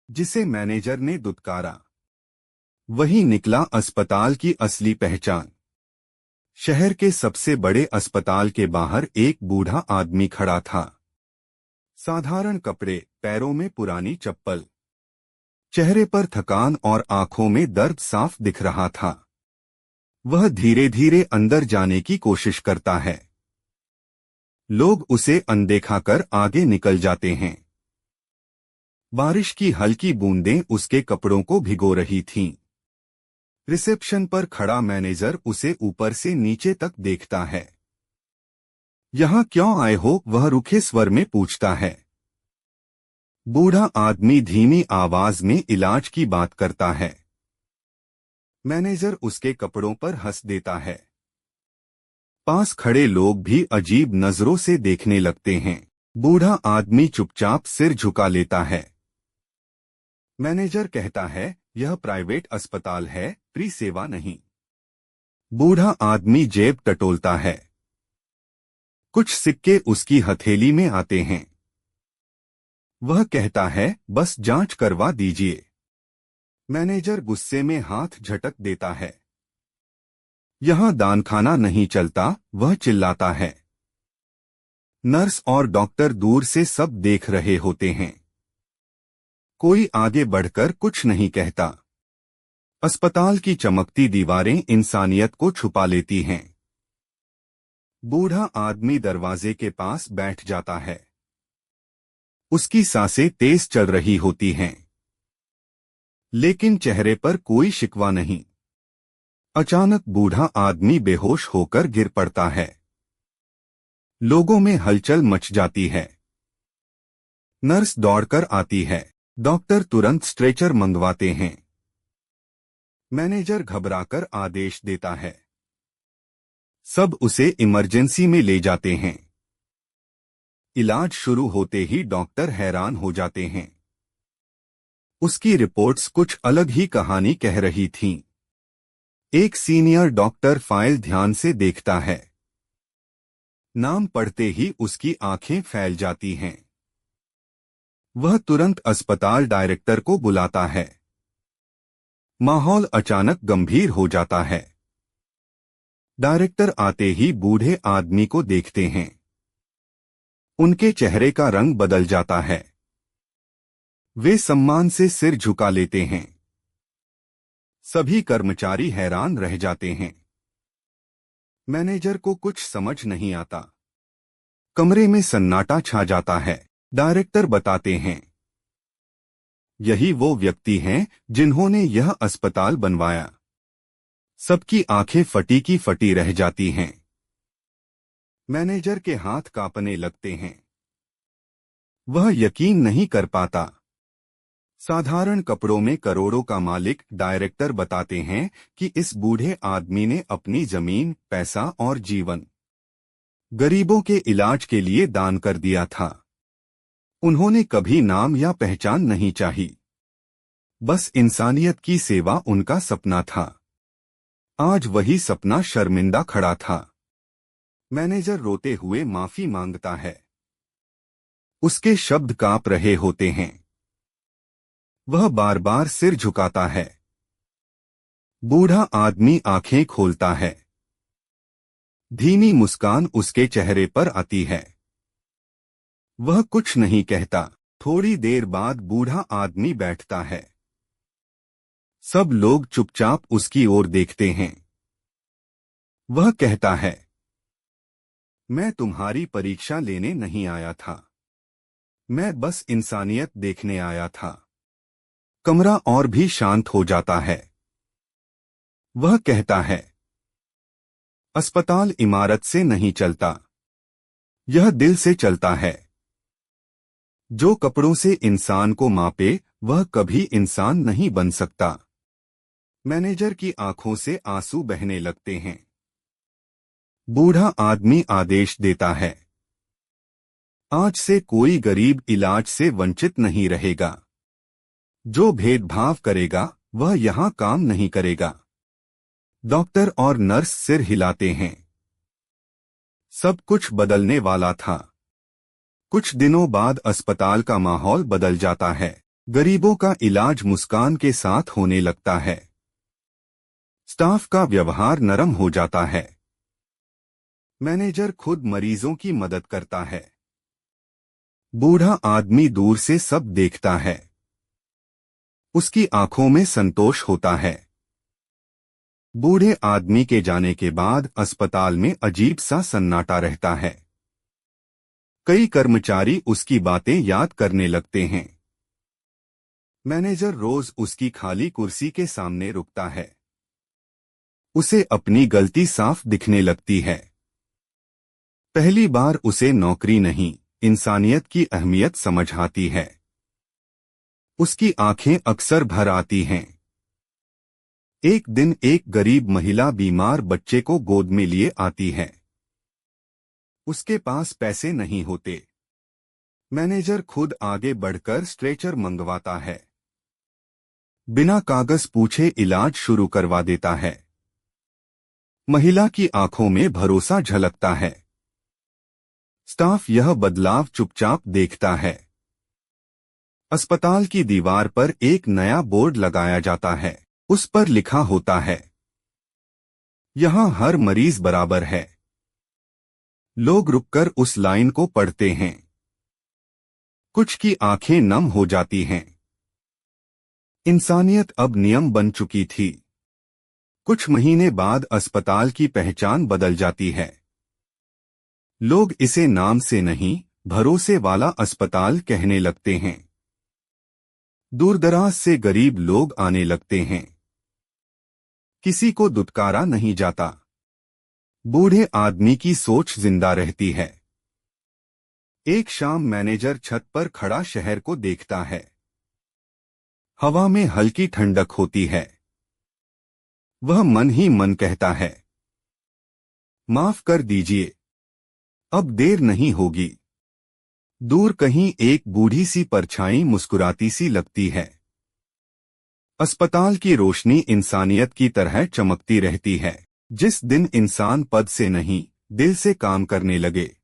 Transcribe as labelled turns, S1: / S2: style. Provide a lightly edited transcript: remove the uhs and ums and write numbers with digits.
S1: जिसे मैनेजर ने दुत्कारा। वही निकला अस्पताल की असली पहचान। शहर के सबसे बड़े अस्पताल के बाहर एक बूढ़ा आदमी खड़ा था। साधारण कपड़े, पैरों में पुरानी चप्पल, चेहरे पर थकान और आंखों में दर्द साफ दिख रहा था। वह धीरे धीरे अंदर जाने की कोशिश करता है। लोग उसे अनदेखा कर आगे निकल जाते हैं। बारिश की हल्की बूंदें उसके कपड़ों को भिगो रही थीं। रिसेप्शन पर खड़ा मैनेजर उसे ऊपर से नीचे तक देखता है। यहाँ क्यों आए हो, वह रूखे स्वर में पूछता है। बूढ़ा आदमी धीमी आवाज में इलाज की बात करता है। मैनेजर उसके कपड़ों पर हंस देता है। पास खड़े लोग भी अजीब नजरों से देखने लगते हैं। बूढ़ा आदमी चुपचाप सिर झुका लेता है। मैनेजर कहता है, यह प्राइवेट अस्पताल है, फ्री सेवा नहीं। बूढ़ा आदमी जेब टटोलता है। कुछ सिक्के उसकी हथेली में आते हैं। वह कहता है, बस जांच करवा दीजिए। मैनेजर गुस्से में हाथ झटक देता है। यहाँ दानखाना नहीं चलता, वह चिल्लाता है। नर्स और डॉक्टर दूर से सब देख रहे होते हैं। कोई आगे बढ़कर कुछ नहीं कहता। अस्पताल की चमकती दीवारें इंसानियत को छुपा लेती हैं। बूढ़ा आदमी दरवाजे के पास बैठ जाता है। उसकी सांसें तेज चल रही होती हैं, लेकिन चेहरे पर कोई शिकवा नहीं। अचानक बूढ़ा आदमी बेहोश होकर गिर पड़ता है। लोगों में हलचल मच जाती है। नर्स दौड़कर आती है। डॉक्टर तुरंत स्ट्रेचर मंगवाते हैं। मैनेजर घबराकर आदेश देता है। सब उसे इमरजेंसी में ले जाते हैं। इलाज शुरू होते ही डॉक्टर हैरान हो जाते हैं। उसकी रिपोर्ट्स कुछ अलग ही कहानी कह रही थीं। एक सीनियर डॉक्टर फाइल ध्यान से देखता है। नाम पढ़ते ही उसकी आंखें फैल जाती हैं। वह तुरंत अस्पताल डायरेक्टर को बुलाता है। माहौल अचानक गंभीर हो जाता है। डायरेक्टर आते ही बूढ़े आदमी को देखते हैं। उनके चेहरे का रंग बदल जाता है। वे सम्मान से सिर झुका लेते हैं। सभी कर्मचारी हैरान रह जाते हैं। मैनेजर को कुछ समझ नहीं आता। कमरे में सन्नाटा छा जाता है। डायरेक्टर बताते हैं, यही वो व्यक्ति हैं जिन्होंने यह अस्पताल बनवाया। सबकी आंखें फटी की फटी रह जाती हैं। मैनेजर के हाथ कांपने लगते हैं। वह यकीन नहीं कर पाता। साधारण कपड़ों में करोड़ों का मालिक डायरेक्टर बताते हैं कि इस बूढ़े आदमी ने अपनी जमीन, पैसा और जीवन गरीबों के इलाज के लिए दान कर दिया था। उन्होंने कभी नाम या पहचान नहीं चाही। बस इंसानियत की सेवा उनका सपना था। आज वही सपना शर्मिंदा खड़ा था। मैनेजर रोते हुए माफी मांगता है। उसके शब्द कांप रहे होते हैं। वह बार बार सिर झुकाता है। बूढ़ा आदमी आंखें खोलता है। धीमी मुस्कान उसके चेहरे पर आती है। वह कुछ नहीं कहता। थोड़ी देर बाद बूढ़ा आदमी बैठता है। सब लोग चुपचाप उसकी ओर देखते हैं। वह कहता है, मैं तुम्हारी परीक्षा लेने नहीं आया था। मैं बस इंसानियत देखने आया था। कमरा और भी शांत हो जाता है। वह कहता है, अस्पताल इमारत से नहीं चलता, यह दिल से चलता है। जो कपड़ों से इंसान को मापे, वह कभी इंसान नहीं बन सकता। मैनेजर की आंखों से आंसू बहने लगते हैं। बूढ़ा आदमी आदेश देता है, आज से कोई गरीब इलाज से वंचित नहीं रहेगा। जो भेदभाव करेगा, वह यहाँ काम नहीं करेगा। डॉक्टर और नर्स सिर हिलाते हैं। सब कुछ बदलने वाला था। कुछ दिनों बाद अस्पताल का माहौल बदल जाता है। गरीबों का इलाज मुस्कान के साथ होने लगता है। स्टाफ का व्यवहार नरम हो जाता है। मैनेजर खुद मरीजों की मदद करता है। बूढ़ा आदमी दूर से सब देखता है। उसकी आंखों में संतोष होता है। बूढ़े आदमी के जाने के बाद अस्पताल में अजीब सा सन्नाटा रहता है। कई कर्मचारी उसकी बातें याद करने लगते हैं। मैनेजर रोज उसकी खाली कुर्सी के सामने रुकता है। उसे अपनी गलती साफ दिखने लगती है। पहली बार उसे नौकरी नहीं, इंसानियत की अहमियत समझ आती है। उसकी आंखें अक्सर भर आती हैं। एक दिन एक गरीब महिला बीमार बच्चे को गोद में लिए आती है। उसके पास पैसे नहीं होते। मैनेजर खुद आगे बढ़कर स्ट्रेचर मंगवाता है। बिना कागज पूछे इलाज शुरू करवा देता है। महिला की आंखों में भरोसा झलकता है। स्टाफ यह बदलाव चुपचाप देखता है। अस्पताल की दीवार पर एक नया बोर्ड लगाया जाता है। उस पर लिखा होता है, यहाँ हर मरीज बराबर है। लोग रुककर उस लाइन को पढ़ते हैं। कुछ की आंखें नम हो जाती हैं। इंसानियत अब नियम बन चुकी थी। कुछ महीने बाद अस्पताल की पहचान बदल जाती है। लोग इसे नाम से नहीं, भरोसे वाला अस्पताल कहने लगते हैं। दूरदराज से गरीब लोग आने लगते हैं। किसी को दुत्कारा नहीं जाता। बूढ़े आदमी की सोच जिंदा रहती है। एक शाम मैनेजर छत पर खड़ा शहर को देखता है। हवा में हल्की ठंडक होती है। वह मन ही मन कहता है, माफ कर दीजिए, अब देर नहीं होगी। दूर कहीं एक बूढ़ी सी परछाई मुस्कुराती सी लगती है। अस्पताल की रोशनी इंसानियत की तरह चमकती रहती है। जिस दिन इंसान पद से नहीं, दिल से काम करने लगे,